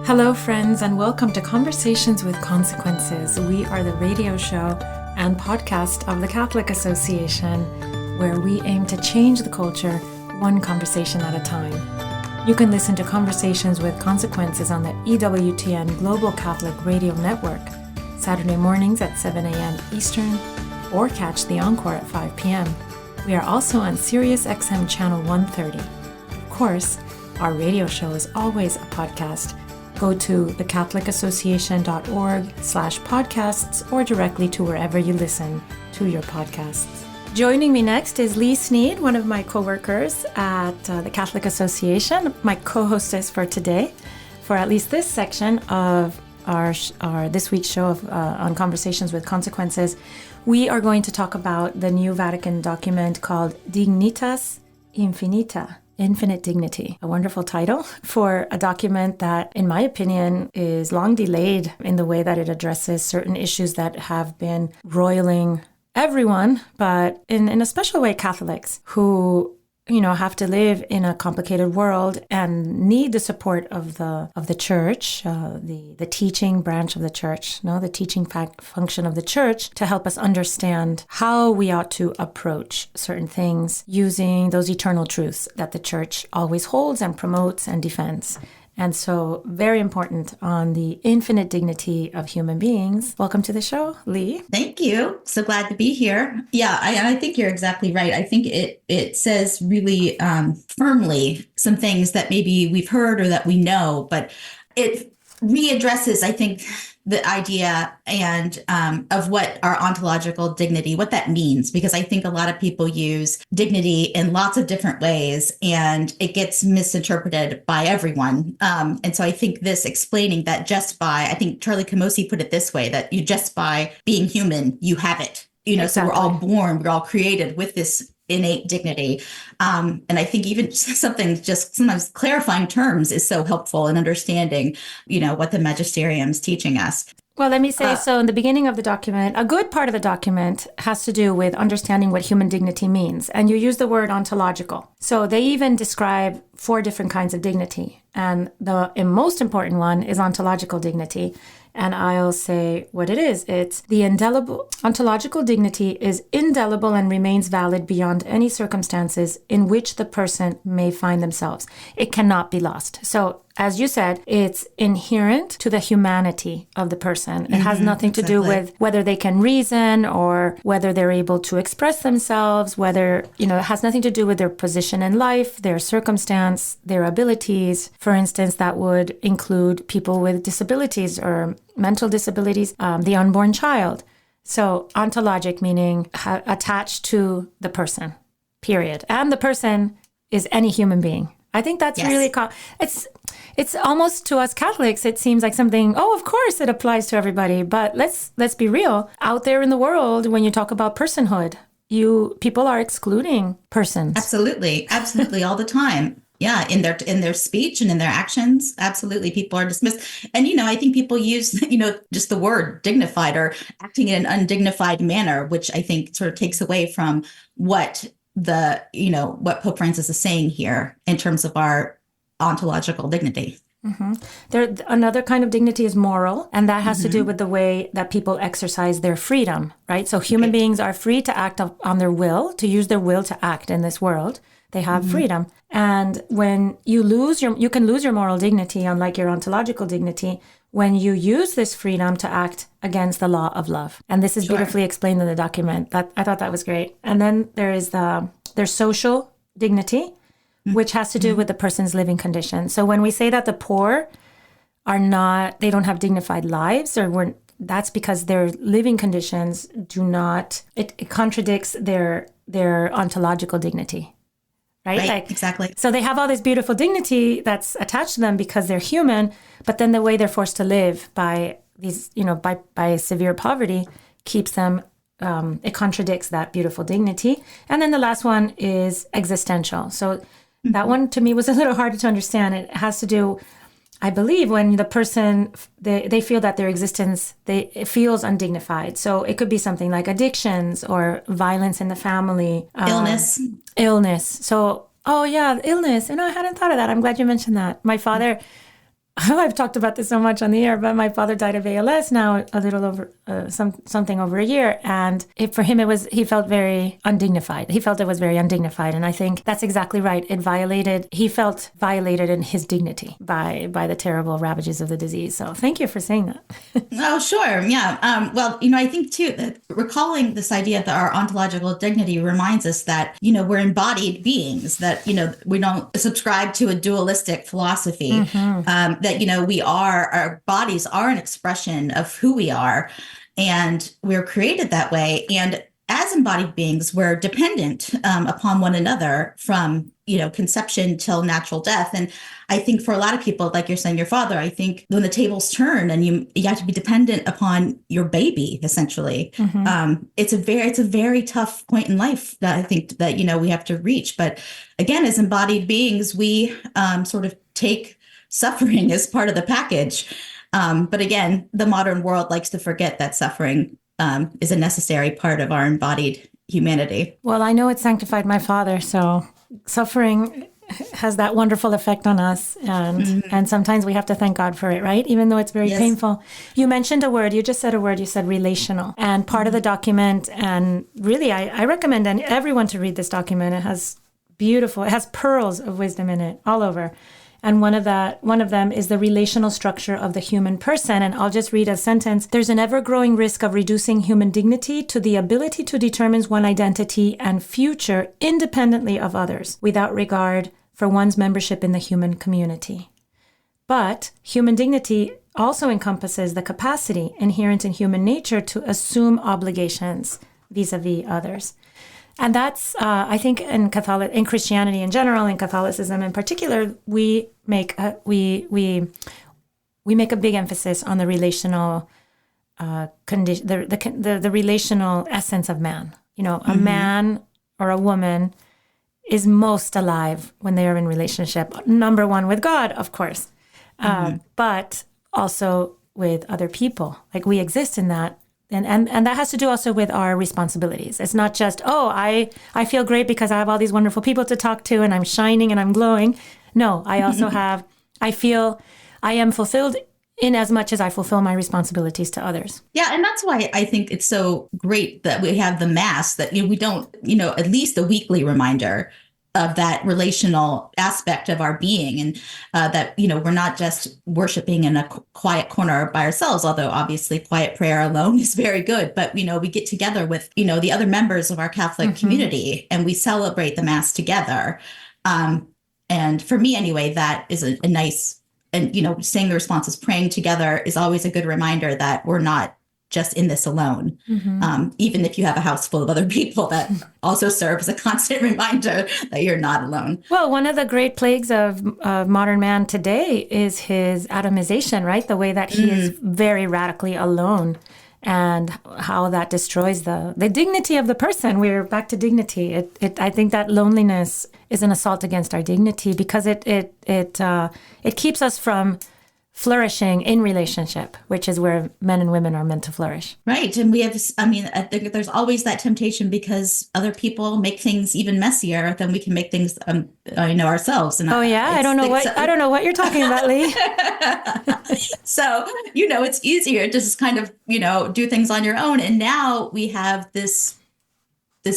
Hello, friends, and welcome to Conversations with Consequences. We are the radio show and podcast of the Catholic Association, where we aim to change the culture one conversation at a time. You can listen to Conversations with Consequences on the EWTN Global Catholic Radio Network, Saturday mornings at 7 a.m. Eastern, or catch the encore at 5 p.m. We are also on Sirius XM Channel 130. Of course, our radio show is always a podcast. Go to thecatholicassociation.org/podcasts or directly to wherever you listen to your podcasts. Joining me next is Lee Sneed, one of my co-workers at the Catholic Association, my co-hostess for today, for at least this section of our this week's show on Conversations with Consequences. We are going to talk about the new Vatican document called Dignitas Infinita. Infinite Dignity, a wonderful title for a document that, in my opinion, is long delayed in the way that it addresses certain issues that have been roiling everyone, but in a special way, Catholics who, have to live in a complicated world and need the support of the church, the teaching branch of the church, the teaching function of the church, to help us understand how we ought to approach certain things using those eternal truths that the church always holds and promotes and defends. And so, very important on the infinite dignity of human beings. Welcome to the show, Lee. Thank you. So glad to be here. Yeah, I think you're exactly right. I think it says really firmly some things that maybe we've heard or that we know, but it readdresses, I think, the idea and of what our ontological dignity, what that means, because I think a lot of people use dignity in lots of different ways and it gets misinterpreted by everyone. And so I think this explaining that I think Charlie Camosi put it this way, that you just by being human, you have it. Exactly. So we're all born, we're all created with this innate dignity. And I think even something just sometimes clarifying terms is so helpful in understanding, what the magisterium is teaching us. Well, let me say, so in the beginning of the document, a good part of the document has to do with understanding what human dignity means. And you use the word ontological. So they even describe 4 different kinds of dignity. And the most important one is ontological dignity. And I'll say what it is. It's the indelible. Ontological dignity is indelible and remains valid beyond any circumstances in which the person may find themselves. It cannot be lost. So, as you said, it's inherent to the humanity of the person. It has nothing to do with whether they can reason or whether they're able to express themselves, whether, it has nothing to do with their position in life, their circumstance, their abilities. For instance, that would include people with disabilities or mental disabilities, the unborn child. So ontologic meaning attached to the person, period. And the person is any human being. I think that's really it's almost, to us Catholics, it seems like something, of course it applies to everybody. But let's be real. Out there in the world, when you talk about personhood, people are excluding persons. Absolutely all the time. Yeah, in their speech and in their actions, absolutely, people are dismissed. And, I think people use, just the word dignified or acting in an undignified manner, which I think sort of takes away from what what Pope Francis is saying here in terms of our ontological dignity. Mm-hmm. Another kind of dignity is moral, and that has to do with the way that people exercise their freedom, right? So human beings are free to act on their will, to use their will to act in this world. They have freedom. And when you can lose your moral dignity, unlike your ontological dignity, when you use this freedom to act against the law of love. And this is beautifully explained in the document. I thought that was great. And then there is there's social dignity, which has to do with the person's living conditions. So when we say that the poor they don't have dignified lives, that's because their living conditions it contradicts their ontological dignity. Right? Exactly. So they have all this beautiful dignity that's attached to them because they're human, but then the way they're forced to live by these, by severe poverty keeps them, it contradicts that beautiful dignity. And then the last one is existential. So that one to me was a little harder to understand. It has to do, I believe, when the person, they feel that their existence, it feels undignified. So it could be something like addictions or violence in the family. Illness. So, illness. I hadn't thought of that. I'm glad you mentioned that. My father I've talked about this so much on the air, but my father died of ALS now a little over something over a year. And for him, he felt very undignified. He felt it was very undignified. And I think that's exactly right. He felt violated in his dignity by the terrible ravages of the disease. So thank you for saying that. Oh, sure. Yeah. Well, I think too that recalling this idea that our ontological dignity reminds us that, we're embodied beings, that, we don't subscribe to a dualistic philosophy, our bodies are an expression of who we are, and we're created that way. And as embodied beings, we're dependent upon one another from, conception till natural death. And I think for a lot of people, like you're saying, your father, I think when the tables turn and you have to be dependent upon your baby, essentially, it's a very tough point in life that I think that, we have to reach. But again, as embodied beings, we sort of take suffering as part of the package. But again, the modern world likes to forget that suffering is a necessary part of our embodied humanity. Well, I know it sanctified my father, so suffering has that wonderful effect on us. And sometimes we have to thank God for it, right? Even though it's very painful. You mentioned a word, you just said a word, you said relational. And part of the document, and really I recommend everyone to read this document. It has pearls of wisdom in it all over. And one of them is the relational structure of the human person. And I'll just read a sentence. There's an ever-growing risk of reducing human dignity to the ability to determine one's identity and future independently of others, without regard for one's membership in the human community. But human dignity also encompasses the capacity inherent in human nature to assume obligations vis-a-vis others. And that's, I think, in Christianity in general, in Catholicism in particular, we make a big emphasis on the relational condition, the relational essence of man. A man or a woman is most alive when they are in relationship. Number one, with God, of course, but also with other people. Like, we exist in that. And that has to do also with our responsibilities. It's not just, I feel great because I have all these wonderful people to talk to and I'm shining and I'm glowing. No, I also I feel I am fulfilled in as much as I fulfill my responsibilities to others. Yeah, and that's why I think it's so great that we have the Mass, that we don't, at least a weekly reminder of that relational aspect of our being, and that, we're not just worshiping in a quiet corner by ourselves, although obviously quiet prayer alone is very good. But, we get together with, the other members of our Catholic community, and we celebrate the Mass together. And for me, anyway, that is a nice, and, saying the responses, praying together is always a good reminder that we're not just in this alone. Even if you have a house full of other people, that also serves a constant reminder that you're not alone. Well, one of the great plagues of modern man today is his atomization, right? The way that he is very radically alone, and how that destroys the dignity of the person. We're back to dignity. I think that loneliness is an assault against our dignity, because it keeps us from flourishing in relationship, which is where men and women are meant to flourish. Right. And I think there's always that temptation, because other people make things even messier than we can make things, ourselves. And I don't know what you're talking about, Lee. So, it's easier to just kind of, do things on your own. And now we have this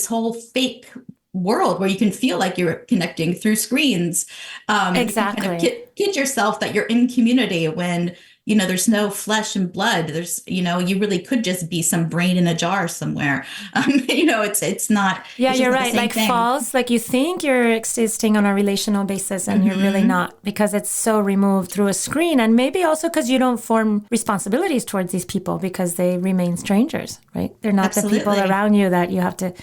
whole fake world where you can feel like you're connecting through screens. Exactly. You kind of kid yourself that you're in community when, there's no flesh and blood. There's, you really could just be some brain in a jar somewhere. It's not. Yeah, you're not right. Like thing. false, like you think you're existing on a relational basis, and you're really not, because it's so removed through a screen. And maybe also because you don't form responsibilities towards these people, because they remain strangers, right? They're not the people around you that you have to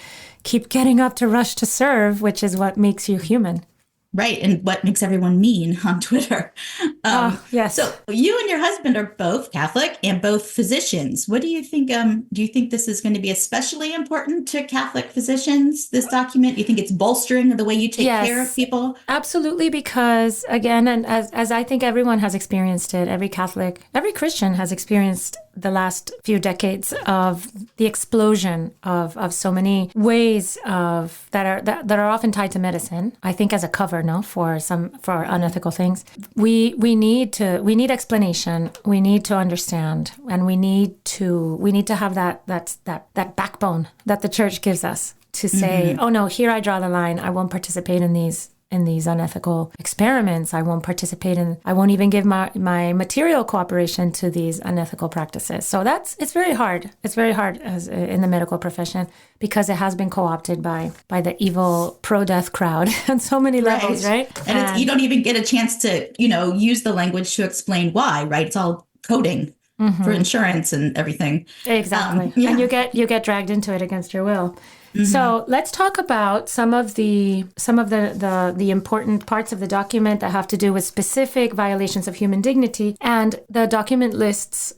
keep getting up to rush to serve, which is what makes you human. Right. And what makes everyone mean on Twitter. Yes. So you and your husband are both Catholic and both physicians. What do you think? Do you think this is going to be especially important to Catholic physicians, this document? Do you think it's bolstering the way you take care of people? Absolutely. Because again, and as I think everyone has experienced it, every Christian has experienced the last few decades of the explosion of so many ways that are often tied to medicine, I think, as a cover sucker, no, for unethical things. We need explanation. We need to understand, and we need to have that backbone that the church gives us to say, oh no, here I draw the line. I won't participate in these unethical experiments. I won't even give my material cooperation to these unethical practices. So it's very hard. It's very hard as in the medical profession because it has been co-opted by the evil pro-death crowd on so many levels, right? And you don't even get a chance to, use the language to explain why, right? It's all coding for insurance and everything. Exactly. And you get dragged into it against your will. So let's talk about some of the important parts of the document that have to do with specific violations of human dignity. And the document lists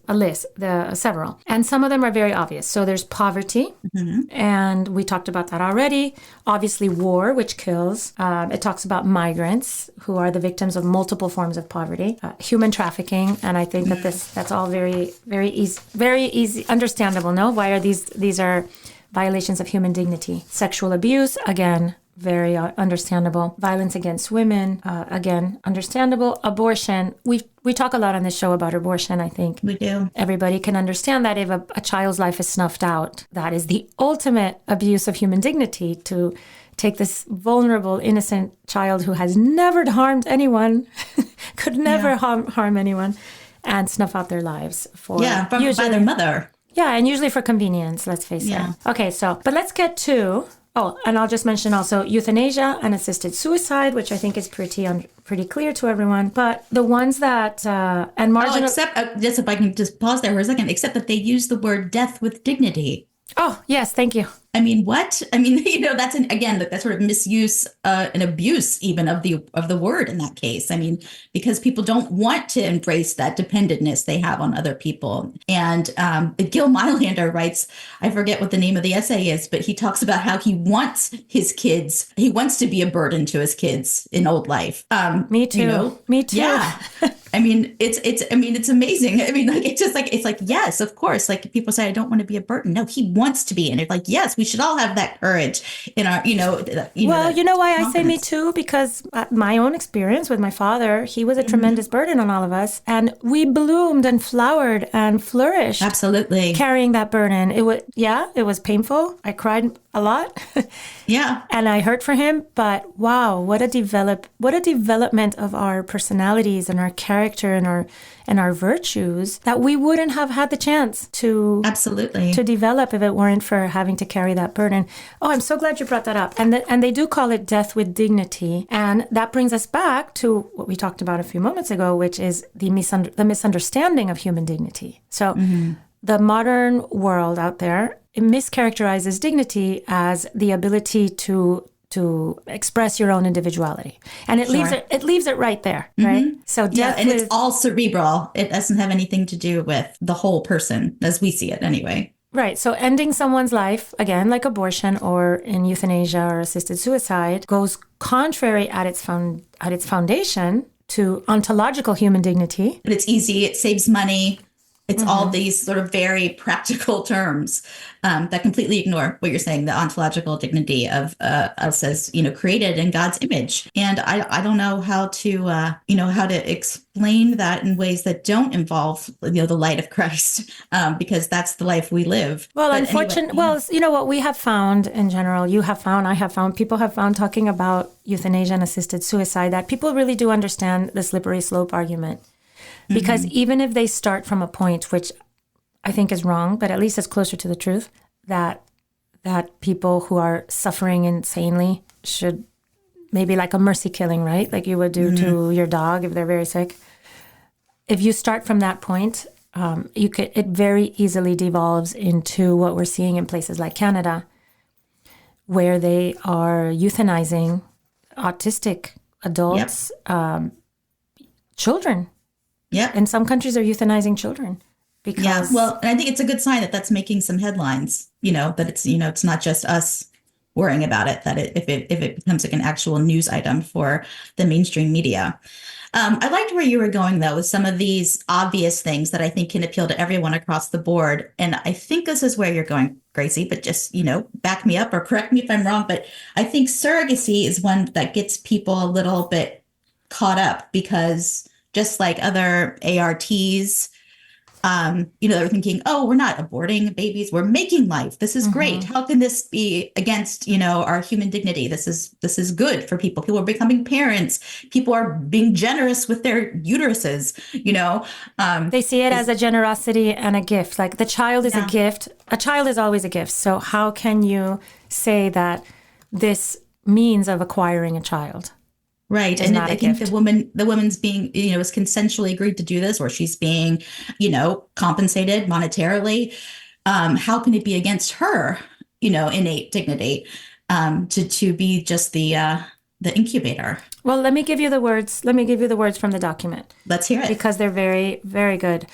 several, and some of them are very obvious. So there's poverty, and we talked about that already. Obviously, war, which kills. It talks about migrants who are the victims of multiple forms of poverty, human trafficking, and I think that that's all very easy, understandable. No, why are these are violations of human dignity. Sexual abuse, again, very understandable. Violence against women, again, understandable. Abortion, we talk a lot on this show about abortion, I think. We do. Everybody can understand that if a child's life is snuffed out, that is the ultimate abuse of human dignity, to take this vulnerable, innocent child who has never harmed anyone, could never harm anyone, and snuff out their lives by their mother. Yeah, and usually for convenience, let's face it. Okay, but let's get to, and I'll just mention also euthanasia and assisted suicide, which I think is pretty clear to everyone. But the ones that, and marginal... just if I can just pause there for a second, except that they use the word death with dignity. Oh, yes, thank you. I mean, what? I mean, that's that sort of misuse and abuse even of the word in that case. I mean, because people don't want to embrace that dependentness they have on other people. And Gil Meilander writes, I forget what the name of the essay is, but he talks about how he wants to be a burden to his kids in old life. Me too. Me too. Yeah. I mean, it's amazing. I mean, it's like, yes, of course. Like people say, I don't want to be a burden. No, he wants to be. And it's like, yes, we should all have that courage in our, Well, you know why I say me too? Because my own experience with my father, he was a tremendous burden on all of us. And we bloomed and flowered and flourished. Absolutely. Carrying that burden. It was painful. I cried a lot. Yeah. And I hurt for him. But wow, what a development of our personalities and our character and our virtues that we wouldn't have had the chance to develop if it weren't for having to carry that burden. Oh, I'm so glad you brought that up. And they do call it death with dignity. And that brings us back to what we talked about a few moments ago, which is the misunderstanding of human dignity. So the modern world out there, it mischaracterizes dignity as the ability to express your own individuality, and it leaves it right there, right? So it's all cerebral. It doesn't have anything to do with the whole person, as we see it, anyway. Right. So ending someone's life, again, like abortion or in euthanasia or assisted suicide, goes contrary at its foundation to ontological human dignity. But it's easy. It saves money. It's all these sort of very practical terms that completely ignore what you're saying, the ontological dignity of us as, created in God's image. And I don't know how to explain that in ways that don't involve, the light of Christ, because that's the life we live. Well, unfortunately, what we have found in general, you have found, I have found, people have found talking about euthanasia and assisted suicide, that people really do understand the slippery slope argument. Because even if they start from a point, which I think is wrong, but at least it's closer to the truth, that people who are suffering insanely should, maybe like a mercy killing, right? Like you would do to your dog if they're very sick. If you start from that point, it very easily devolves into what we're seeing in places like Canada, where they are euthanizing autistic adults, children. Yeah. In some countries, they're euthanizing children. Because... Yeah, well, and I think it's a good sign that that's making some headlines, that it's, it's not just us worrying about it, that if it becomes like an actual news item for the mainstream media. I liked where you were going, though, with some of these obvious things that I think can appeal to everyone across the board. And I think this is where you're going, Gracie, but just, back me up or correct me if I'm wrong. But I think surrogacy is one that gets people a little bit caught up because just like other ARTs, they're thinking, oh, we're not aborting babies, we're making life. This is great. How can this be against, our human dignity? This is good for people. People are becoming parents. People are being generous with their uteruses, They see it as a generosity and a gift. Like the child is a gift. A child is always a gift. So how can you say that this means of acquiring a child? Right. And I think the woman's being, is consensually agreed to do this, or she's being, compensated monetarily. How can it be against her, innate dignity, to be just the incubator? Well, let me give you the words. Let me give you the words from the document. Let's hear it. Because they're very, very good.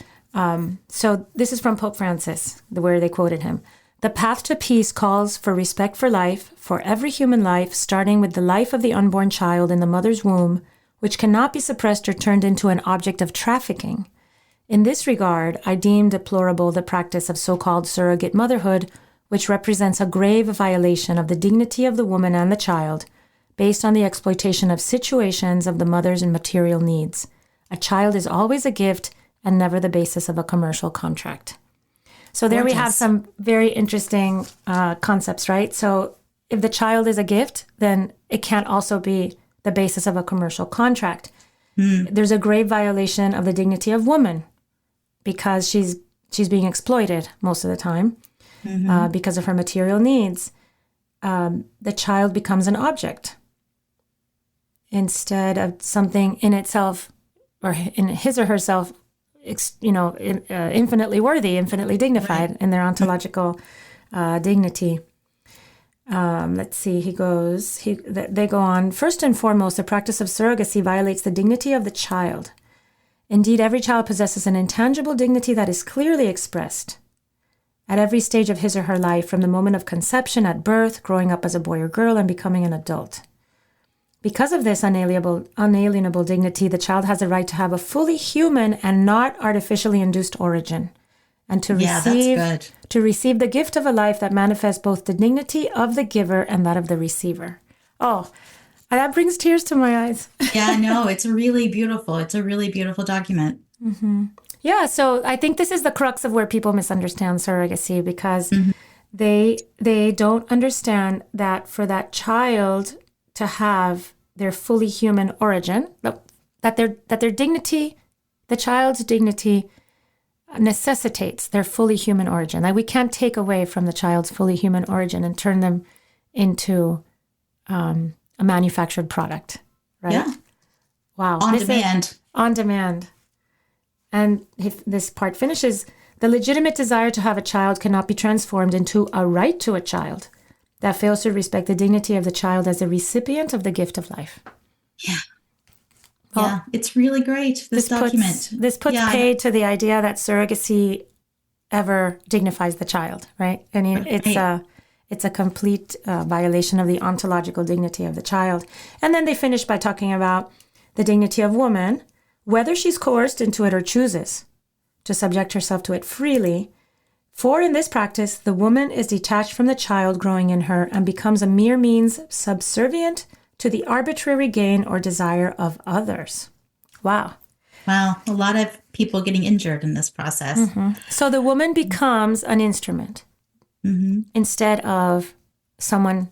So this is from Pope Francis, where they quoted him. The path to peace calls for respect for life, for every human life, starting with the life of the unborn child in the mother's womb, which cannot be suppressed or turned into an object of trafficking. In this regard, I deem deplorable the practice of so-called surrogate motherhood, which represents a grave violation of the dignity of the woman and the child, based on the exploitation of situations of the mother's and material needs. A child is always a gift and never the basis of a commercial contract. So there we have some very interesting concepts, right? So if the child is a gift, then it can't also be the basis of a commercial contract. There's a grave violation of the dignity of woman because she's being exploited most of the time because of her material needs. The child becomes an object instead of something in itself or in his or herself, infinitely worthy, infinitely dignified in their ontological dignity. Let's see, they go on. First and foremost, the practice of surrogacy violates the dignity of the child. Indeed, every child possesses an intangible dignity that is clearly expressed at every stage of his or her life, from the moment of conception, at birth, growing up as a boy or girl, and becoming an adult. Because of this unalienable dignity, the child has the right to have a fully human and not artificially induced origin, and to receive the gift of a life that manifests both the dignity of the giver and that of the receiver. Oh, that brings tears to my eyes. Yeah, no, it's really beautiful. It's a really beautiful document. Yeah, so I think this is the crux of where people misunderstand surrogacy, because they don't understand that for that child to have their fully human origin, that their dignity, the child's dignity, necessitates their fully human origin. Like we can't take away from the child's fully human origin and turn them into a manufactured product, right? Yeah. Wow. On demand. And if this part finishes, the legitimate desire to have a child cannot be transformed into a right to a child that fails to respect the dignity of the child as a recipient of the gift of life. Yeah. Well, it's really great, this document. This puts paid to the idea that surrogacy ever dignifies the child, right? I mean, it's a complete violation of the ontological dignity of the child. And then they finish by talking about the dignity of woman, whether she's coerced into it or chooses to subject herself to it freely. For in this practice, the woman is detached from the child growing in her and becomes a mere means subservient to the arbitrary gain or desire of others. Wow. Wow. A lot of people getting injured in this process. So the woman becomes an instrument instead of someone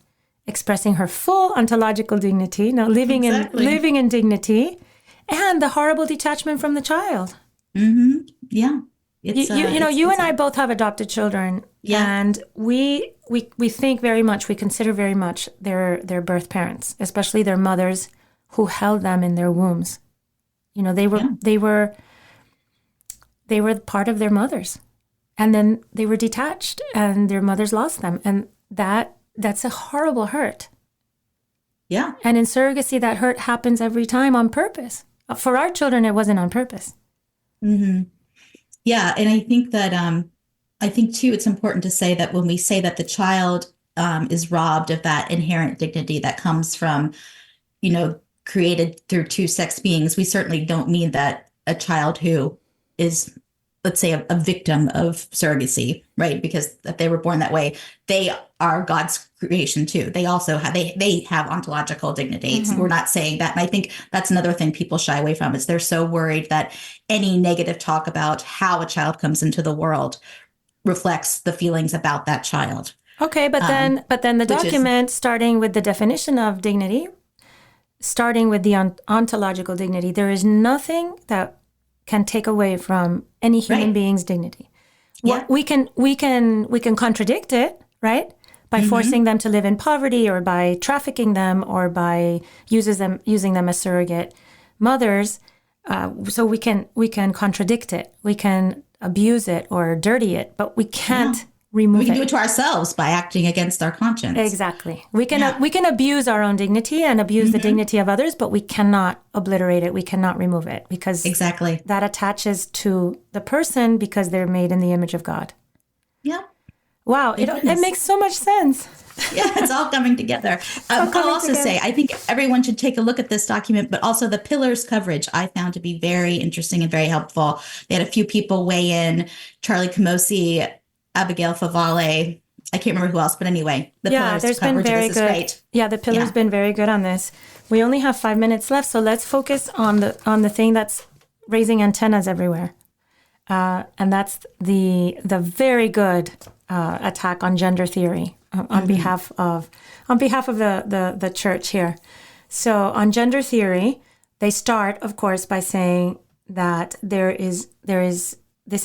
expressing her full ontological dignity, living in dignity, and the horrible detachment from the child. Yeah. You and I both have adopted children, and we think very much, we consider very much their birth parents, especially their mothers who held them in their wombs. They were part of their mothers, and then they were detached, and their mothers lost them, and that's a horrible hurt. Yeah. And in surrogacy, that hurt happens every time on purpose. For our children, it wasn't on purpose. Yeah, and I think that too, it's important to say that when we say that the child is robbed of that inherent dignity that comes from, created through two sex beings. We certainly don't mean that a child who is, let's say, a victim of surrogacy, right? Because if they were born that way, they are God's creation too. They also have they have ontological dignity. Mm-hmm. We're not saying that. And I think that's another thing people shy away from is they're so worried that any negative talk about how a child comes into the world reflects the feelings about that child. Okay, but then the document, starting with the definition of dignity, starting with the ontological dignity, there is nothing that can take away from any human being's dignity. Yeah. We can contradict it, right? By forcing them to live in poverty, or by trafficking them, or by using them as surrogate mothers. So we can contradict it. We can abuse it or dirty it, but we can't remove it. We can do it to ourselves by acting against our conscience. Exactly. We can abuse our own dignity and abuse the dignity of others, but we cannot obliterate it. We cannot remove it, because that attaches to the person because they're made in the image of God. Yeah. Wow. It makes so much sense. Yeah, it's all coming together. I'll also say, I think everyone should take a look at this document, but also the pillars coverage I found to be very interesting and very helpful. They had a few people weigh in, Charlie Camosi, Abigail Favale. I can't remember who else, but anyway, the pillars there's coverage been very of this is good. great. Yeah, the pillars been very good on this. We only have 5 minutes left, so let's focus on the thing that's raising antennas everywhere, and that's the very good attack on gender theory on behalf of the church here. So on gender theory, they start, of course, by saying that this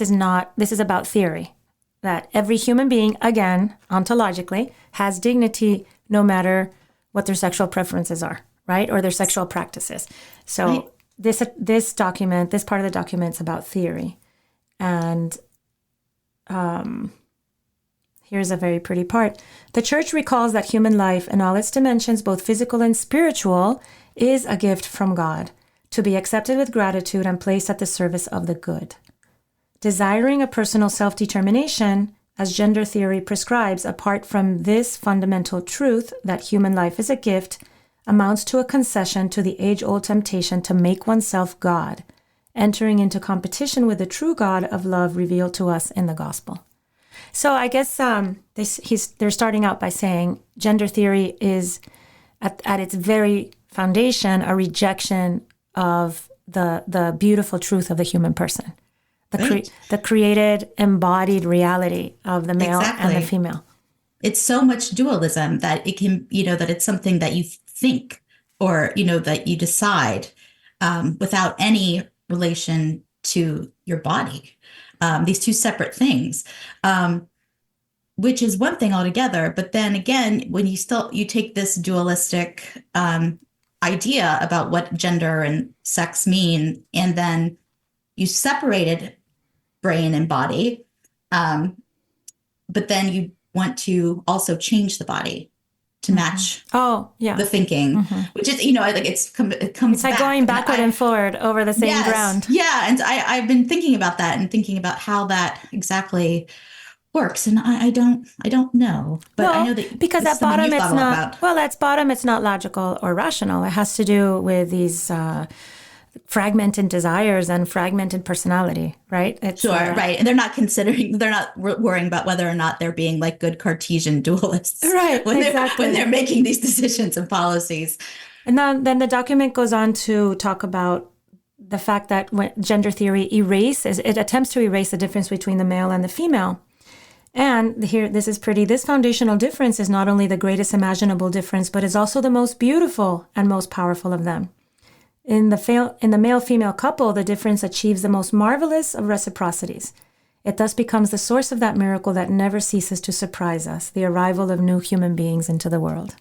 is about theory, that every human being, again, ontologically, has dignity no matter what their sexual preferences are, right? Or their sexual practices. So this part of the document is about theory. And here's a very pretty part. The church recalls that human life in all its dimensions, both physical and spiritual, is a gift from God, to be accepted with gratitude and placed at the service of the good. Desiring a personal self-determination, as gender theory prescribes, apart from this fundamental truth that human life is a gift, amounts to a concession to the age-old temptation to make oneself God, entering into competition with the true God of love revealed to us in the gospel. So I guess they're starting out by saying gender theory is, at its very foundation, a rejection of the beautiful truth of the human person. The created, embodied reality of the male and the female. It's so much dualism that it can, that it's something that you think or, that you decide without any relation to your body. These two separate things, which is one thing altogether. But then again, when you take this dualistic idea about what gender and sex mean, and then you separated brain and body, but then you want to also change the body to match the thinking, which is, it comes it's like back. going backward and forward over the same ground. Yeah. And I've been thinking about that and thinking about how that exactly works. And I don't know, but I know that because at bottom it's not logical or rational. It has to do with these fragmented desires and fragmented personality, right? Right. And they're not worrying about whether or not they're being like good Cartesian dualists. Right, when they're making these decisions and policies. And then the document goes on to talk about the fact that when gender theory attempts to erase the difference between the male and the female. And here, this is pretty. This foundational difference is not only the greatest imaginable difference, but is also the most beautiful and most powerful of them. In the male-female couple, the difference achieves the most marvelous of reciprocities. It thus becomes the source of that miracle that never ceases to surprise us, the arrival of new human beings into the world.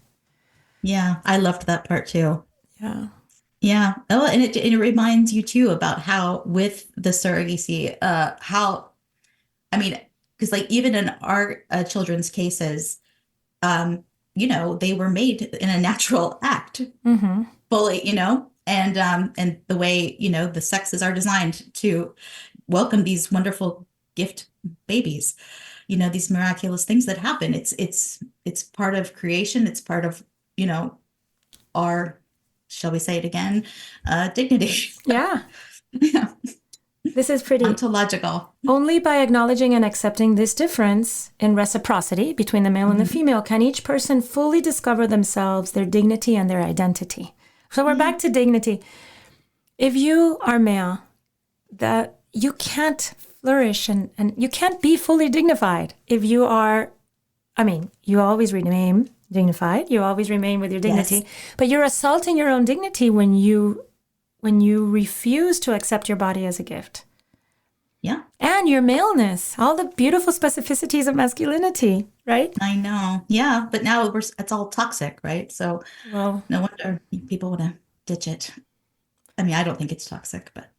Yeah, I loved that part too. Yeah. Yeah. Oh, and it reminds you too about how with the surrogacy, because like even in our children's cases, they were made in a natural act, fully, and the way, the sexes are designed to welcome these wonderful gift babies. these miraculous things that happen. It's part of creation. It's part of, our, shall we say it again, dignity. Yeah. Yeah. This is pretty Ontological. Only by acknowledging and accepting this difference in reciprocity between the male and the female can each person fully discover themselves, their dignity, and their identity. So we're back to dignity. If you are male, that you can't flourish and you can't be fully dignified. If you are, you always remain dignified. You always remain with your dignity. Yes. But you're assaulting your own dignity when you refuse to accept your body as a gift. Yeah. And your maleness, all the beautiful specificities of masculinity, right? I know. Yeah. But now it's all toxic, right? So no wonder people want to ditch it. I don't think it's toxic, but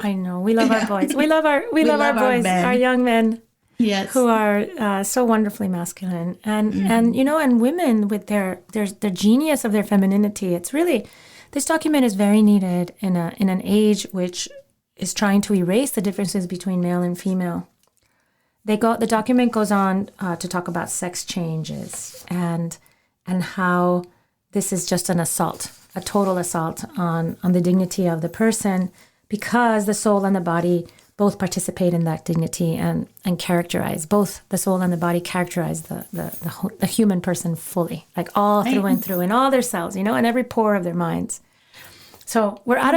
I know. We love our boys. We love our boys, our young men. Yes. Who are so wonderfully masculine. And and women with their genius of their femininity. It's really, this document is very needed in an age which is trying to erase the differences between male and female. The document goes on to talk about sex changes and how this is just an assault, a total assault on the dignity of the person, because the soul and the body both participate in that dignity and characterize, both the soul and the body characterize the human person fully, like all through and through in all their cells, in every pore of their minds. So we're out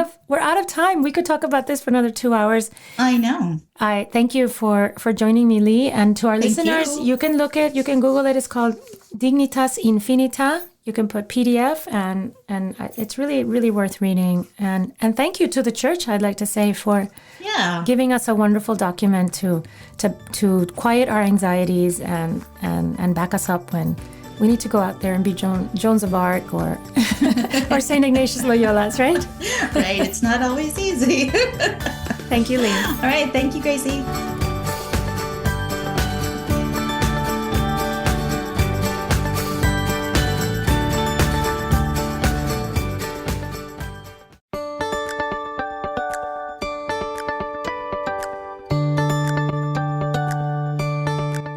of time. We could talk about this for another 2 hours. I know. I thank you for joining me, Lee. And to our listeners, you can Google it. It's called Dignitas Infinita. You can put PDF and it's really, really worth reading. And thank you to the church, I'd like to say, for giving us a wonderful document to quiet our anxieties and back us up when we need to go out there and be Joan of Arc or or St. Ignatius Loyola's, right? Right. It's not always easy. Thank you, Lee. All right. Thank you, Gracie.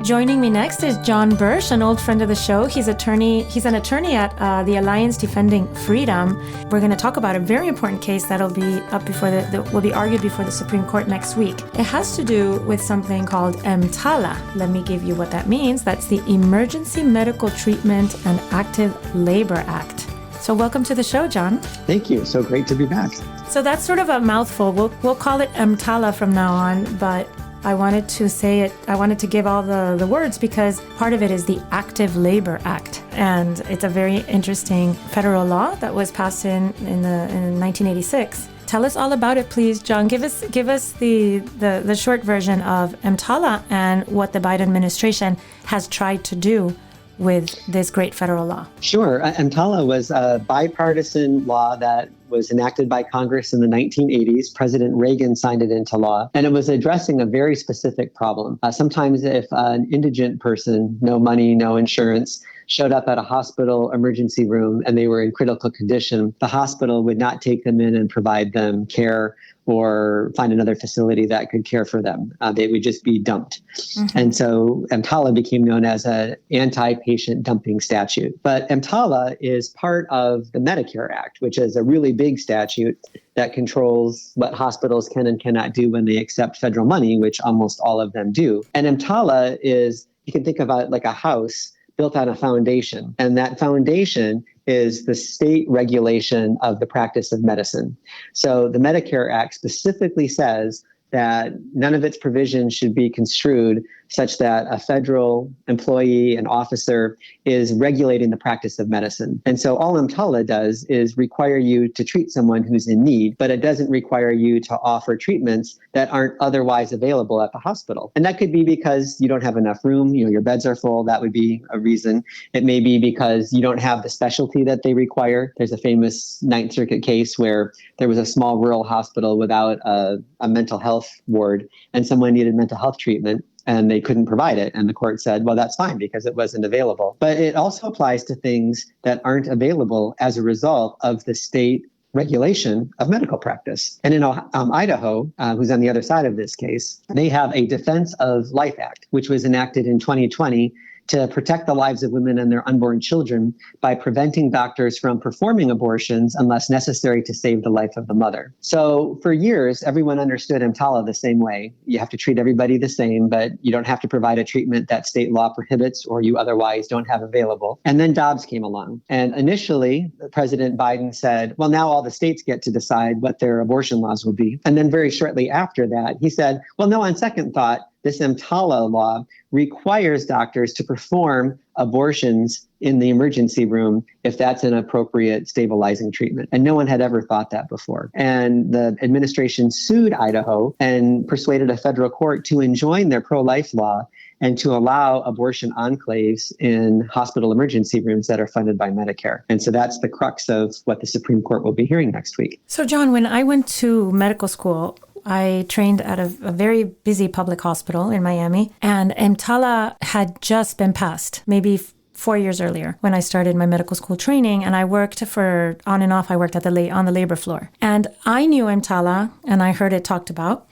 Joining me next is John Bursh, an old friend of the show. He's an attorney at the Alliance Defending Freedom. We're going to talk about a very important case that'll be up before will be argued before the Supreme Court next week. It has to do with something called EMTALA. Let me give you what that means. That's the Emergency Medical Treatment and Active Labor Act. So welcome to the show, John. Thank you. So great to be back. So that's sort of a mouthful. We'll call it EMTALA from now on, but I wanted to say it. I wanted to give all the words because part of it is the Active Labor Act, and it's a very interesting federal law that was passed in 1986. Tell us all about it, please, John. Give us the short version of EMTALA and what the Biden administration has tried to do with this great federal law. Sure. EMTALA was a bipartisan law that was enacted by Congress in the 1980s. President Reagan signed it into law, and it was addressing a very specific problem. Sometimes if an indigent person, no money, no insurance, showed up at a hospital emergency room and they were in critical condition, the hospital would not take them in and provide them care or find another facility that could care for them. They would just be dumped. Mm-hmm. And so EMTALA became known as an anti-patient dumping statute. But EMTALA is part of the Medicare Act, which is a really big statute that controls what hospitals can and cannot do when they accept federal money, which almost all of them do. And EMTALA is, you can think about it like a house built on a foundation. And that foundation is the state regulation of the practice of medicine. So the Medicare Act specifically says that none of its provisions should be construed such that a federal employee, an officer, is regulating the practice of medicine. And so all EMTALA does is require you to treat someone who's in need, but it doesn't require you to offer treatments that aren't otherwise available at the hospital. And that could be because you don't have enough room, your beds are full, that would be a reason. It may be because you don't have the specialty that they require. There's a famous Ninth Circuit case where there was a small rural hospital without a mental health ward, and someone needed mental health treatment, and they couldn't provide it. And the court said, well, that's fine because it wasn't available. But it also applies to things that aren't available as a result of the state regulation of medical practice. And in Idaho, who's on the other side of this case, they have a Defense of Life Act, which was enacted in 2020 to protect the lives of women and their unborn children by preventing doctors from performing abortions unless necessary to save the life of the mother. So for years, everyone understood EMTALA the same way. You have to treat everybody the same, but you don't have to provide a treatment that state law prohibits or you otherwise don't have available. And then Dobbs came along. And initially, President Biden said, well, now all the states get to decide what their abortion laws will be. And then very shortly after that, he said, well, no, on second thought, this EMTALA law requires doctors to perform abortions in the emergency room if that's an appropriate stabilizing treatment. And no one had ever thought that before. And the administration sued Idaho and persuaded a federal court to enjoin their pro-life law and to allow abortion enclaves in hospital emergency rooms that are funded by Medicare. And so that's the crux of what the Supreme Court will be hearing next week. So, John, when I went to medical school, I trained at a very busy public hospital in Miami, and EMTALA had just been passed, maybe 4 years earlier when I started my medical school training, and I worked on and off, I worked on the labor floor. And I knew EMTALA, and I heard it talked about,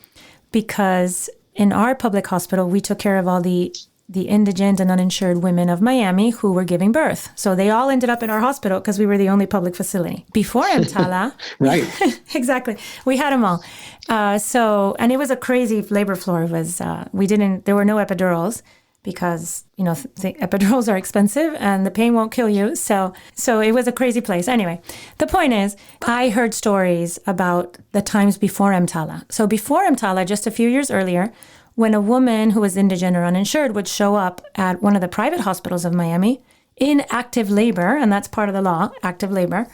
because in our public hospital, we took care of all the indigent and uninsured women of Miami who were giving birth. So they all ended up in our hospital because we were the only public facility. Before EMTALA, right. Exactly. We had them all. And it was a crazy labor floor. It was, there were no epidurals because, the epidurals are expensive and the pain won't kill you. So it was a crazy place. Anyway, the point is, I heard stories about the times before EMTALA. So before EMTALA, just a few years earlier, when a woman who was indigent or uninsured would show up at one of the private hospitals of Miami in active labor, and that's part of the law, active labor,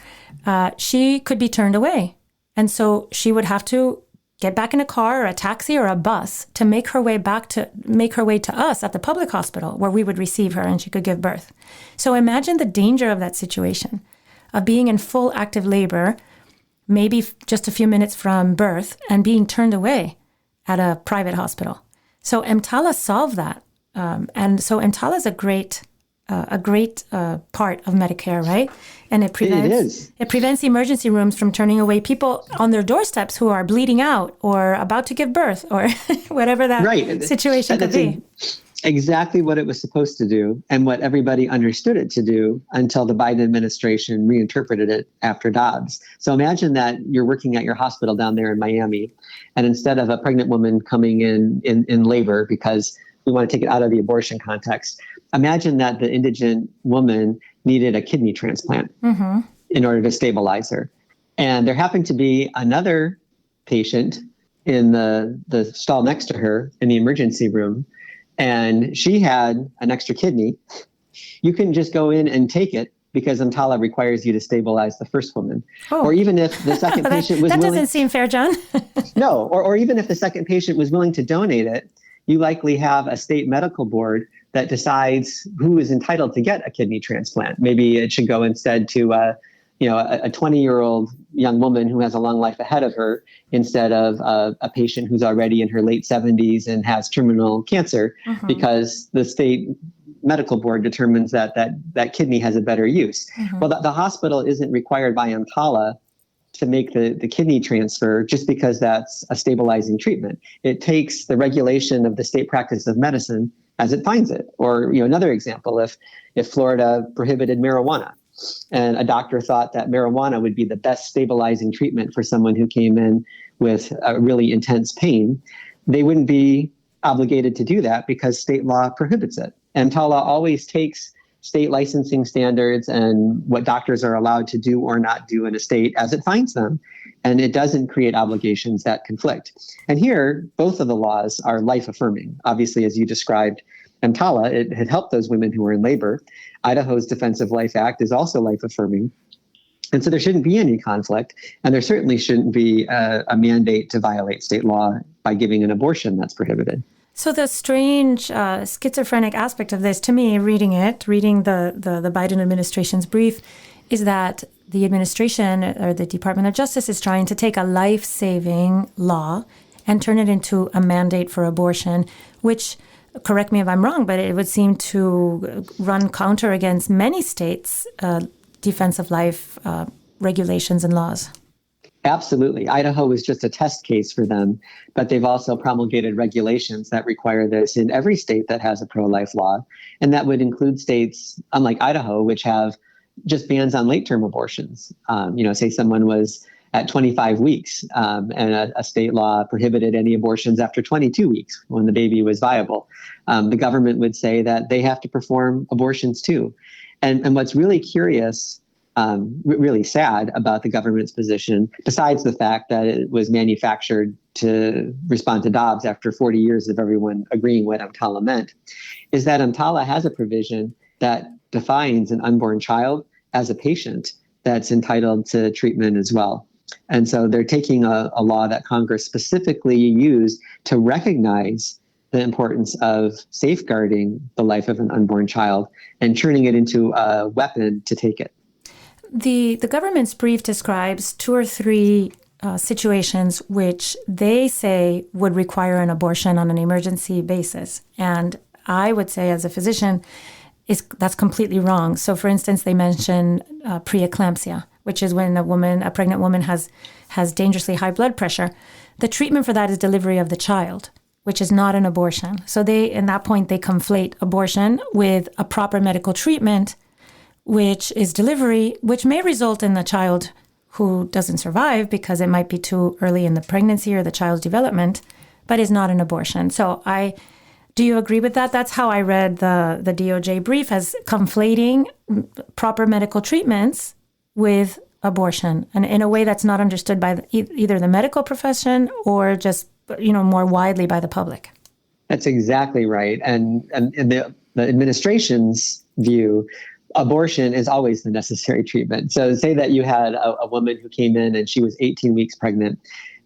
she could be turned away. And so she would have to get back in a car or a taxi or a bus to make her way to us at the public hospital where we would receive her and she could give birth. So imagine the danger of that situation, of being in full active labor, maybe just a few minutes from birth, and being turned away at a private hospital. So EMTALA solved that. And so EMTALA is a great part of Medicare, right? And it prevents emergency rooms from turning away people on their doorsteps who are bleeding out or about to give birth or whatever that situation could be. Exactly what it was supposed to do and what everybody understood it to do until the Biden administration reinterpreted it after Dobbs. So imagine that you're working at your hospital down there in Miami, and instead of a pregnant woman coming in labor because we want to take it out of the abortion context, imagine that the indigent woman needed a kidney transplant in order to stabilize her. And there happened to be another patient in the stall next to her in the emergency room, and she had an extra kidney. You couldn't just go in and take it because EMTALA requires you to stabilize the first woman. Oh. Or even if the second patient was that willing... That doesn't seem fair, John. No, or even if the second patient was willing to donate it, you likely have a state medical board that decides who is entitled to get a kidney transplant. Maybe it should go instead to a 20-year-old young woman who has a long life ahead of her instead of a patient who's already in her late 70s and has terminal cancer because the state medical board determines that kidney has a better use. Well, the hospital isn't required by EMTALA to make the kidney transfer just because that's a stabilizing treatment. It takes the regulation of the state practice of medicine as it finds it. Or another example, if Florida prohibited marijuana, and a doctor thought that marijuana would be the best stabilizing treatment for someone who came in with a really intense pain, they wouldn't be obligated to do that because state law prohibits it. EMTALA always takes state licensing standards and what doctors are allowed to do or not do in a state as it finds them. And it doesn't create obligations that conflict. And here, both of the laws are life affirming. Obviously, as you described, EMTALA, it had helped those women who were in labor. Idaho's Defense of Life Act is also life affirming. And so there shouldn't be any conflict. And there certainly shouldn't be a mandate to violate state law by giving an abortion that's prohibited. So the strange schizophrenic aspect of this, to me, reading the Biden administration's brief, is that the administration or the Department of Justice is trying to take a life-saving law and turn it into a mandate for abortion, which, correct me if I'm wrong, but it would seem to run counter against many states' defense of life regulations and laws. Absolutely. Idaho was just a test case for them, but they've also promulgated regulations that require this in every state that has a pro-life law. And that would include states, unlike Idaho, which have just bans on late-term abortions. Say someone was at 25 weeks and a state law prohibited any abortions after 22 weeks when the baby was viable. The government would say that they have to perform abortions too. And what's really curious, really sad about the government's position, besides the fact that it was manufactured to respond to Dobbs after 40 years of everyone agreeing what EMTALA meant, is that EMTALA has a provision that defines an unborn child as a patient that's entitled to treatment as well. And so they're taking a law that Congress specifically used to recognize the importance of safeguarding the life of an unborn child and turning it into a weapon to take it. The government's brief describes 2 or 3 situations which they say would require an abortion on an emergency basis. And I would say as a physician, that's completely wrong. So for instance, they mention preeclampsia, which is when a pregnant woman has dangerously high blood pressure. The treatment for that is delivery of the child, which is not an abortion. So in that point, they conflate abortion with a proper medical treatment, which is delivery, which may result in the child who doesn't survive because it might be too early in the pregnancy or the child's development, but is not an abortion. So do you agree with that? That's how I read the DOJ brief, as conflating proper medical treatments with abortion, and in a way that's not understood by either the medical profession or just more widely by the public. That's exactly right. And in the administration's view, abortion is always the necessary treatment. So say that you had a woman who came in and she was 18 weeks pregnant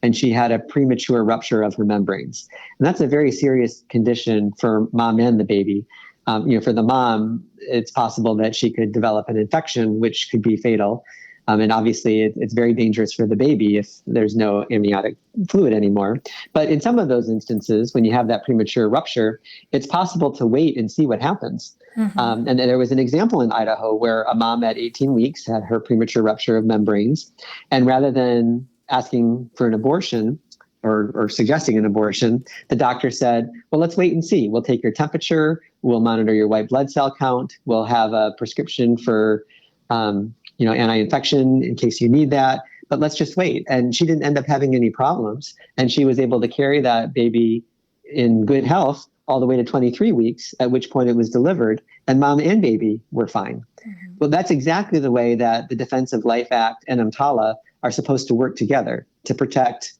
and she had a premature rupture of her membranes. And that's a very serious condition for mom and the baby. For the mom, it's possible that she could develop an infection, which could be fatal. And obviously, it's very dangerous for the baby if there's no amniotic fluid anymore. But in some of those instances, when you have that premature rupture, it's possible to wait and see what happens. Mm-hmm. And there was an example in Idaho where a mom at 18 weeks had her premature rupture of membranes. And rather than asking for an abortion or suggesting an abortion, the doctor said, well, let's wait and see. We'll take your temperature. We'll monitor your white blood cell count. We'll have a prescription for anti-infection in case you need that, but let's just wait. And she didn't end up having any problems. And she was able to carry that baby in good health all the way to 23 weeks, at which point it was delivered, and mom and baby were fine. Mm-hmm. Well, that's exactly the way that the Defense of Life Act and EMTALA are supposed to work together to protect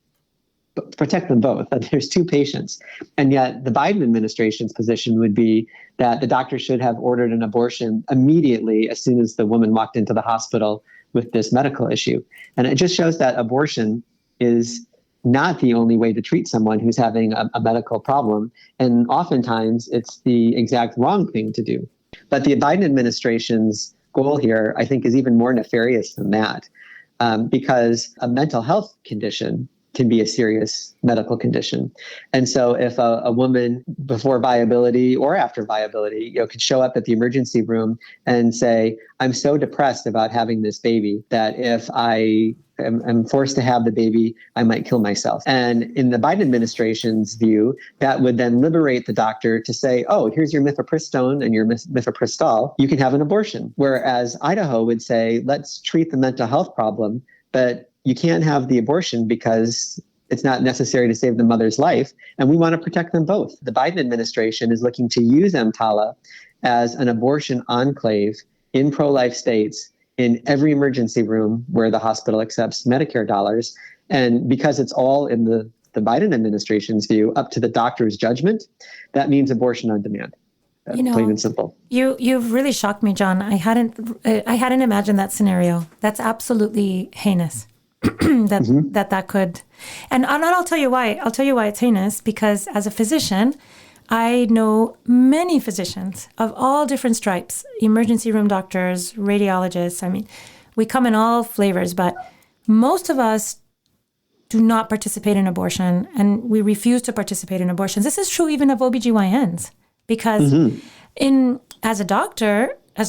them both. There's 2 patients. And yet the Biden administration's position would be that the doctor should have ordered an abortion immediately as soon as the woman walked into the hospital with this medical issue. And it just shows that abortion is not the only way to treat someone who's having a medical problem. And oftentimes it's the exact wrong thing to do. But the Biden administration's goal here, I think, is even more nefarious than that, because a mental health condition can be a serious medical condition. And so if a woman before viability or after viability, could show up at the emergency room and say, I'm so depressed about having this baby that if I am forced to have the baby, I might kill myself. And in the Biden administration's view, that would then liberate the doctor to say, oh, here's your mifepristone and your mifepristol. You can have an abortion. Whereas Idaho would say, let's treat the mental health problem, but you can't have the abortion because it's not necessary to save the mother's life. And we want to protect them both. The Biden administration is looking to use EMTALA as an abortion enclave in pro-life states in every emergency room where the hospital accepts Medicare dollars. And because it's all in the Biden administration's view, up to the doctor's judgment, that means abortion on demand. Plain and simple. You've really shocked me, John. I hadn't imagined that scenario. That's absolutely heinous. that could, and I'll tell you why. I'll tell you why it's heinous, because as a physician, I know many physicians of all different stripes, emergency room doctors, radiologists. I mean, we come in all flavors, but most of us do not participate in abortion, and we refuse to participate in abortions. This is true even of OBGYNs, because as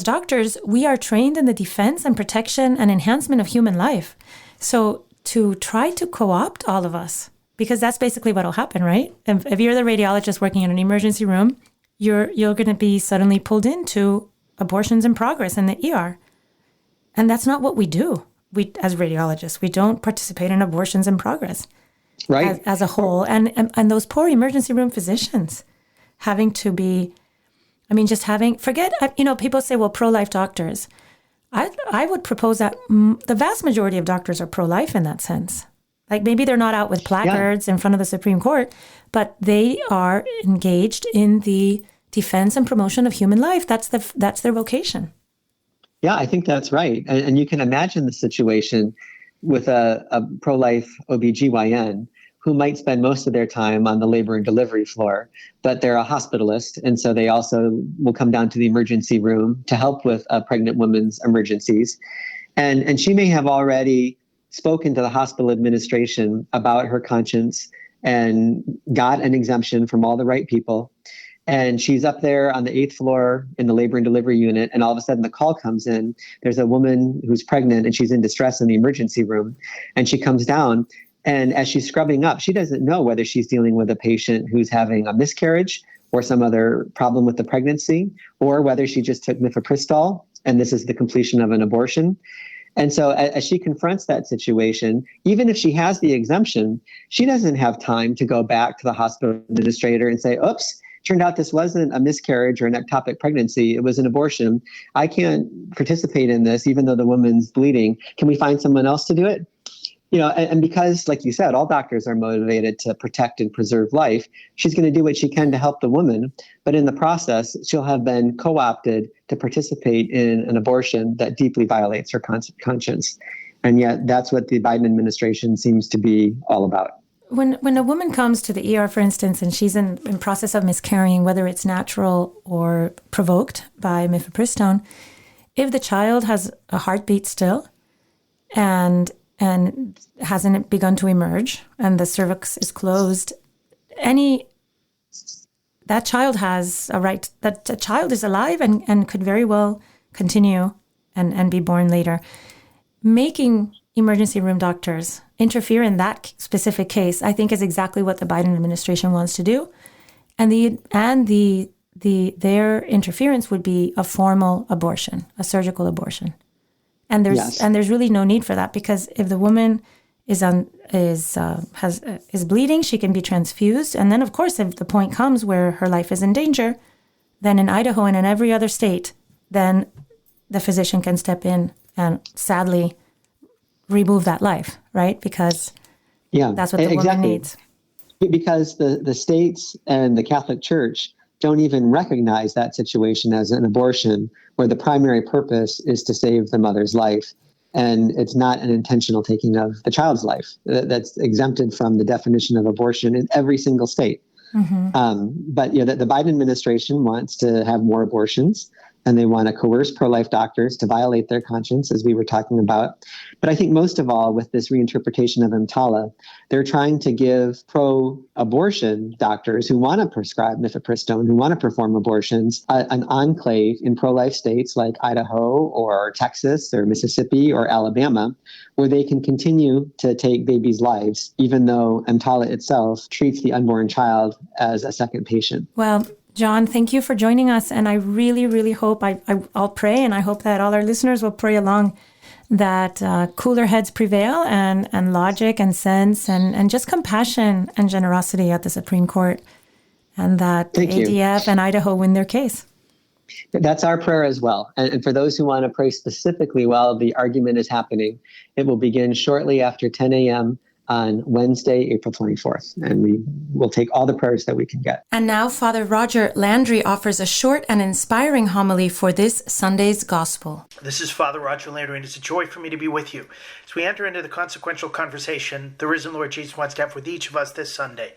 doctors, we are trained in the defense and protection and enhancement of human life. So to try to co-opt all of us, because that's basically what will happen, right? If you're the radiologist working in an emergency room, you're going to be suddenly pulled into abortions in progress in the ER. And that's not what we do. We, as radiologists, we don't participate in abortions in progress, right? As a whole. And those poor emergency room physicians having to be, people say, well, pro-life doctors. I would propose that the vast majority of doctors are pro-life in that sense. Like maybe they're not out with placards in front of the Supreme Court, but they are engaged in the defense and promotion of human life. That's their vocation. Yeah, I think that's right. And you can imagine the situation with a pro-life OBGYN who might spend most of their time on the labor and delivery floor, but they're a hospitalist. And so they also will come down to the emergency room to help with a pregnant woman's emergencies. And she may have already spoken to the hospital administration about her conscience and got an exemption from all the right people. And she's up there on the 8th floor in the labor and delivery unit. And all of a sudden the call comes in. There's a woman who's pregnant and she's in distress in the emergency room. And she comes down. And as she's scrubbing up, she doesn't know whether she's dealing with a patient who's having a miscarriage or some other problem with the pregnancy, or whether she just took mifepristol and this is the completion of an abortion. And so as she confronts that situation, even if she has the exemption, she doesn't have time to go back to the hospital administrator and say, oops, turned out this wasn't a miscarriage or an ectopic pregnancy. It was an abortion. I can't participate in this, even though the woman's bleeding. Can we find someone else to do it? And because, like you said, all doctors are motivated to protect and preserve life, she's going to do what she can to help the woman. But in the process, she'll have been co-opted to participate in an abortion that deeply violates her conscience. And yet that's what the Biden administration seems to be all about. When a woman comes to the ER, for instance, and she's in process of miscarrying, whether it's natural or provoked by mifepristone, if the child has a heartbeat still and hasn't begun to emerge and the cervix is closed, that child has a right, that a child is alive and could very well continue and be born later. Making emergency room doctors interfere in that specific case, I think, is exactly what the Biden administration wants to do. And their interference would be a formal abortion, a surgical abortion. And there's really no need for that, because if the woman is bleeding, she can be transfused. And then, of course, if the point comes where her life is in danger, then in Idaho and in every other state, then the physician can step in and sadly remove that life, right? Because that's what the woman needs. Because the states and the Catholic Church don't even recognize that situation as an abortion, where the primary purpose is to save the mother's life. And it's not an intentional taking of the child's life. That's exempted from the definition of abortion in every single state. Mm-hmm. But the Biden administration wants to have more abortions, and they want to coerce pro-life doctors to violate their conscience, as we were talking about. But I think most of all, with this reinterpretation of EMTALA, they're trying to give pro-abortion doctors who want to prescribe mifepristone, who want to perform abortions, an enclave in pro-life states like Idaho or Texas or Mississippi or Alabama, where they can continue to take babies' lives, even though EMTALA itself treats the unborn child as a second patient. Well, John, thank you for joining us. And I really, really hope, I'll pray, and I hope that all our listeners will pray along, that cooler heads prevail and logic and sense and just compassion and generosity at the Supreme Court, and that ADF and Idaho win their case. That's our prayer as well. And for those who want to pray specifically while the argument is happening, it will begin shortly after 10 a.m. on Wednesday, April 24th. And we will take all the prayers that we can get. And now Father Roger Landry offers a short and inspiring homily for this Sunday's Gospel. This is Father Roger Landry, and it's a joy for me to be with you as we enter into the consequential conversation the risen Lord Jesus wants to have with each of us this Sunday.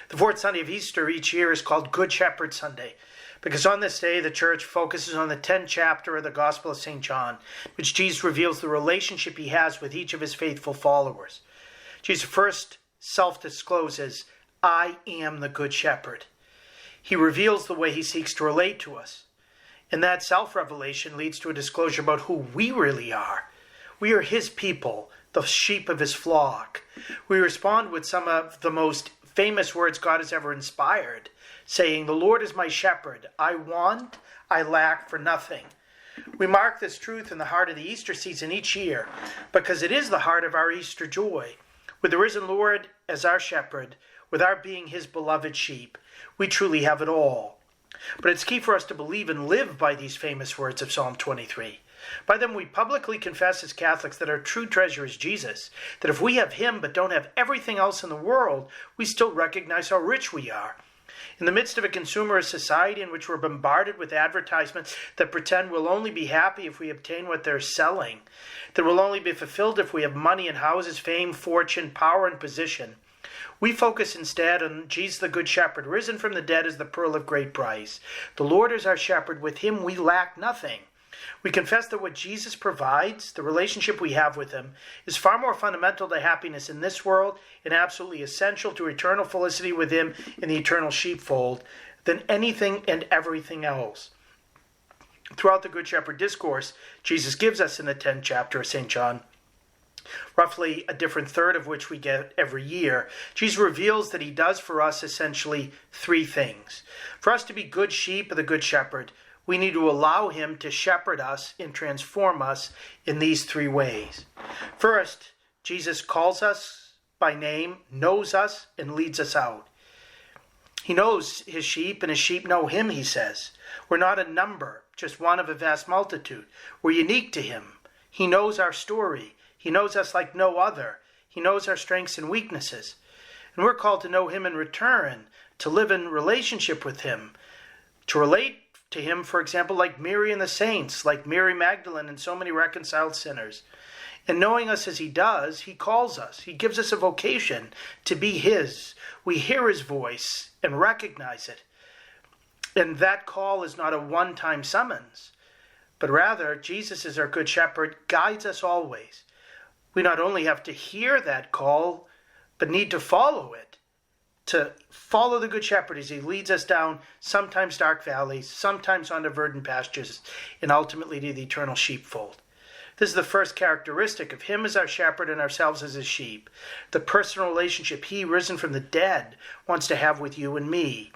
The fourth Sunday of Easter each year is called Good Shepherd Sunday, because on this day the Church focuses on the 10th chapter of the Gospel of St. John, which Jesus reveals the relationship he has with each of his faithful followers. Jesus first self-discloses, I am the Good Shepherd. He reveals the way he seeks to relate to us. And that self-revelation leads to a disclosure about who we really are. We are his people, the sheep of his flock. We respond with some of the most famous words God has ever inspired, saying, "The Lord is my shepherd. I want, I lack for nothing." We mark this truth in the heart of the Easter season each year because it is the heart of our Easter joy. With the risen Lord as our shepherd, with our being his beloved sheep, we truly have it all. But it's key for us to believe and live by these famous words of Psalm 23. By them we publicly confess as Catholics that our true treasure is Jesus, that if we have him but don't have everything else in the world, we still recognize how rich we are. In the midst of a consumerist society in which we're bombarded with advertisements that pretend we'll only be happy if we obtain what they're selling, that we'll only be fulfilled if we have money and houses, fame, fortune, power, and position, we focus instead on Jesus the Good Shepherd, risen from the dead as the pearl of great price. The Lord is our shepherd. With him we lack nothing. We confess that what Jesus provides, the relationship we have with him, is far more fundamental to happiness in this world and absolutely essential to eternal felicity with him in the eternal sheepfold than anything and everything else. Throughout the Good Shepherd discourse, Jesus gives us in the 10th chapter of St. John, roughly a different third of which we get every year, Jesus reveals that he does for us essentially three things. For us to be good sheep of the Good Shepherd, we need to allow him to shepherd us and transform us in these three ways. First, Jesus calls us by name, knows us, and leads us out. He knows his sheep, and his sheep know him, he says. We're not a number, just one of a vast multitude. We're unique to him. He knows our story. He knows us like no other. He knows our strengths and weaknesses. And we're called to know him in return, to live in relationship with him, to relate to him, for example, like Mary and the saints, like Mary Magdalene and so many reconciled sinners. And knowing us as he does, he calls us. He gives us a vocation to be his. We hear his voice and recognize it. And that call is not a one-time summons, but rather, Jesus is our good shepherd, guides us always. We not only have to hear that call, but need to follow it. To follow the Good Shepherd as he leads us down sometimes dark valleys, sometimes onto verdant pastures, and ultimately to the eternal sheepfold. This is the first characteristic of him as our shepherd and ourselves as his sheep, the personal relationship he, risen from the dead, wants to have with you and me.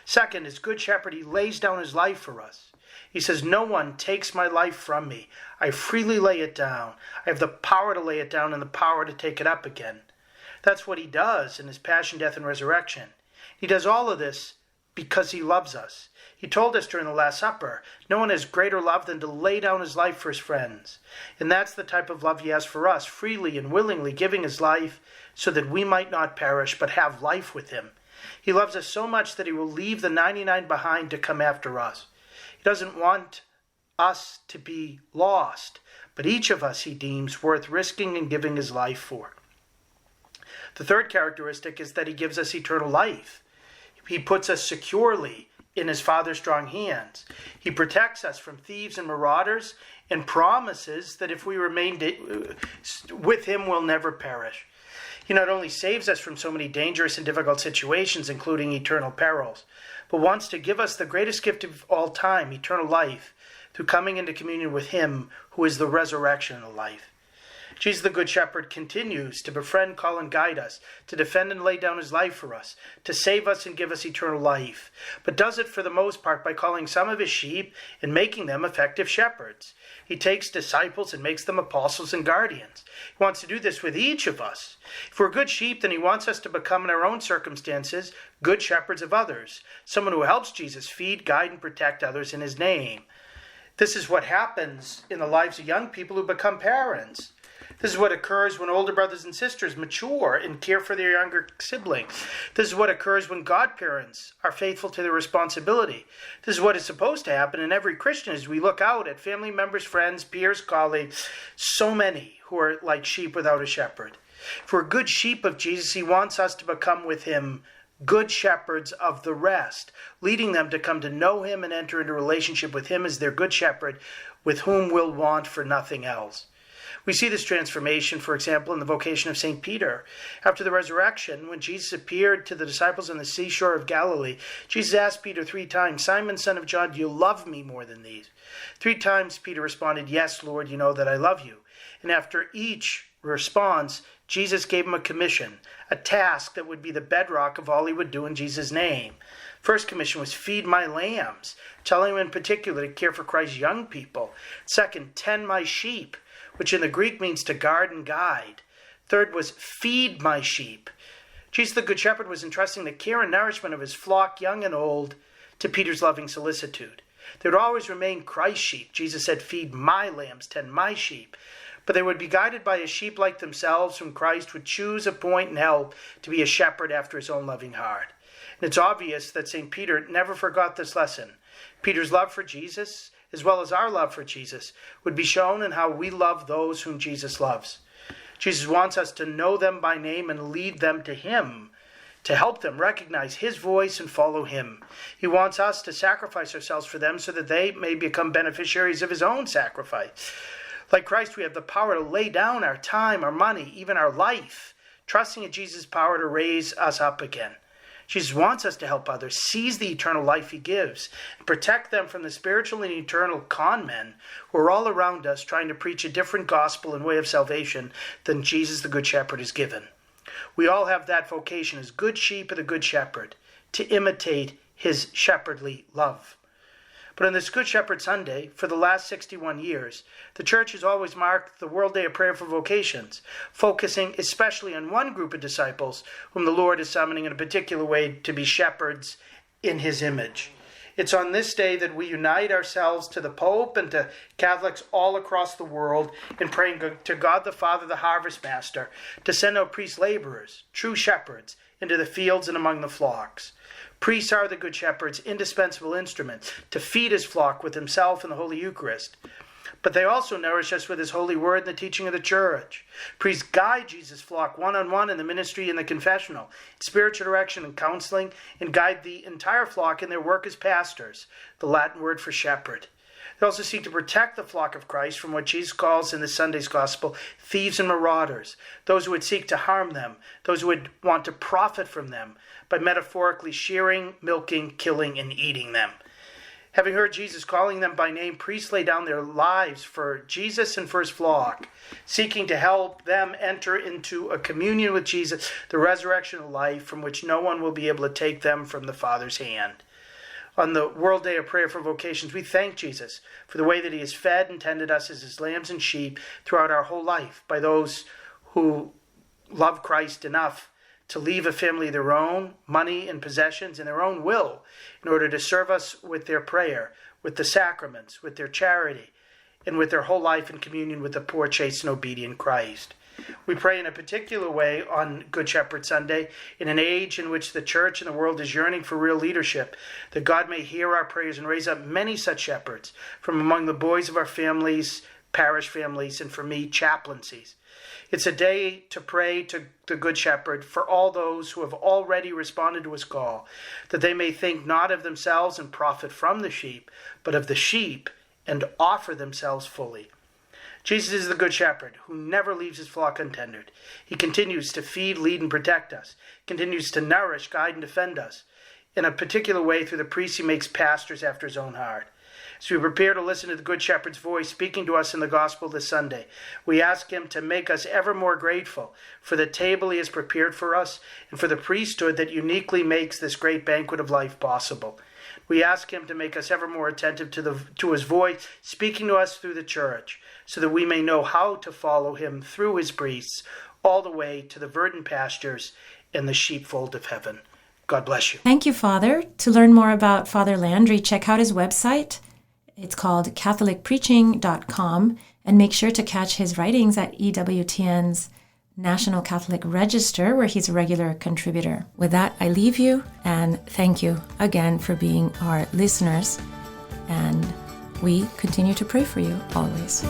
Second, as Good Shepherd, he lays down his life for us. He says, "No one takes my life from me. I freely lay it down. I have the power to lay it down and the power to take it up again." That's what he does in his passion, death, and resurrection. He does all of this because he loves us. He told us during the Last Supper, no one has greater love than to lay down his life for his friends. And that's the type of love he has for us, freely and willingly giving his life so that we might not perish but have life with him. He loves us so much that he will leave the 99 behind to come after us. He doesn't want us to be lost, but each of us he deems worth risking and giving his life for. The third characteristic is that he gives us eternal life. He puts us securely in his Father's strong hands. He protects us from thieves and marauders and promises that if we remain with him, we'll never perish. He not only saves us from so many dangerous and difficult situations, including eternal perils, but wants to give us the greatest gift of all time, eternal life, through coming into communion with him who is the resurrection of life. Jesus the Good Shepherd continues to befriend, call, and guide us, to defend and lay down his life for us, to save us and give us eternal life, but does it for the most part by calling some of his sheep and making them effective shepherds. He takes disciples and makes them apostles and guardians. He wants to do this with each of us. If we're good sheep, then he wants us to become, in our own circumstances, good shepherds of others, someone who helps Jesus feed, guide, and protect others in his name. This is what happens in the lives of young people who become parents. This is what occurs when older brothers and sisters mature and care for their younger siblings. This is what occurs when godparents are faithful to their responsibility. This is what is supposed to happen in every Christian as we look out at family members, friends, peers, colleagues, so many who are like sheep without a shepherd. For a good sheep of Jesus, he wants us to become with him good shepherds of the rest, leading them to come to know him and enter into relationship with him as their good shepherd, with whom we'll want for nothing else. We see this transformation, for example, in the vocation of St. Peter. After the resurrection, when Jesus appeared to the disciples on the seashore of Galilee, Jesus asked Peter 3 times, "Simon, son of John, do you love me more than these?" 3 times Peter responded, "Yes, Lord, you know that I love you." And after each response, Jesus gave him a commission, a task that would be the bedrock of all he would do in Jesus' name. First commission was feed my lambs, telling him in particular to care for Christ's young people. Second, tend my sheep, which in the Greek means to guard and guide. Third was feed my sheep. Jesus the Good Shepherd was entrusting the care and nourishment of his flock, young and old, to Peter's loving solicitude. They would always remain Christ's sheep. Jesus said, feed my lambs, tend my sheep. But they would be guided by a sheep like themselves whom Christ would choose, appoint, and help to be a shepherd after his own loving heart. And it's obvious that St. Peter never forgot this lesson. Peter's love for Jesus, as well as our love for Jesus, would be shown in how we love those whom Jesus loves. Jesus wants us to know them by name and lead them to him, to help them recognize his voice and follow him. He wants us to sacrifice ourselves for them so that they may become beneficiaries of his own sacrifice. Like Christ, we have the power to lay down our time, our money, even our life, trusting in Jesus' power to raise us up again. Jesus wants us to help others seize the eternal life he gives and protect them from the spiritual and eternal con men who are all around us trying to preach a different gospel and way of salvation than Jesus the Good Shepherd has given. We all have that vocation as good sheep of the Good Shepherd to imitate his shepherdly love. But on this Good Shepherd Sunday, for the last 61 years, the Church has always marked the World Day of Prayer for Vocations, focusing especially on one group of disciples whom the Lord is summoning in a particular way to be shepherds in his image. It's on this day that we unite ourselves to the Pope and to Catholics all across the world in praying to God the Father, the Harvest Master, to send out priest laborers, true shepherds, into the fields and among the flocks. Priests are the Good Shepherd's indispensable instrument to feed his flock with himself in the Holy Eucharist. But they also nourish us with his holy word and the teaching of the Church. Priests guide Jesus' flock one-on-one in the ministry and the confessional, in spiritual direction and counseling, and guide the entire flock in their work as pastors, the Latin word for shepherd. They also seek to protect the flock of Christ from what Jesus calls in this Sunday's Gospel thieves and marauders, those who would seek to harm them, those who would want to profit from them by metaphorically shearing, milking, killing, and eating them. Having heard Jesus calling them by name, priests lay down their lives for Jesus and for his flock, seeking to help them enter into a communion with Jesus, the resurrection of life from which no one will be able to take them from the Father's hand. On the World Day of Prayer for Vocations, we thank Jesus for the way that he has fed and tended us as his lambs and sheep throughout our whole life by those who love Christ enough to leave a family of their own, money and possessions, and their own will in order to serve us with their prayer, with the sacraments, with their charity, and with their whole life in communion with the poor, chaste, and obedient Christ. We pray in a particular way on Good Shepherd Sunday, in an age in which the Church and the world is yearning for real leadership, that God may hear our prayers and raise up many such shepherds from among the boys of our families, parish families, and for me, chaplaincies. It's a day to pray to the Good Shepherd for all those who have already responded to his call, that they may think not of themselves and profit from the sheep, but of the sheep and offer themselves fully. Jesus is the Good Shepherd who never leaves his flock untended. He continues to feed, lead, and protect us, continues to nourish, guide, and defend us. In a particular way, through the priests he makes pastors after his own heart. As we prepare to listen to the Good Shepherd's voice speaking to us in the Gospel this Sunday, we ask him to make us ever more grateful for the table he has prepared for us and for the priesthood that uniquely makes this great banquet of life possible. We ask him to make us ever more attentive to his voice speaking to us through the Church, so that we may know how to follow him through his priests all the way to the verdant pastures and the sheepfold of heaven. God bless you. Thank you, Father. To learn more about Father Landry, check out his website. It's called catholicpreaching.com, and make sure to catch his writings at EWTN's National Catholic Register, where he's a regular contributor. With that, I leave you, and thank you again for being our listeners, and we continue to pray for you always.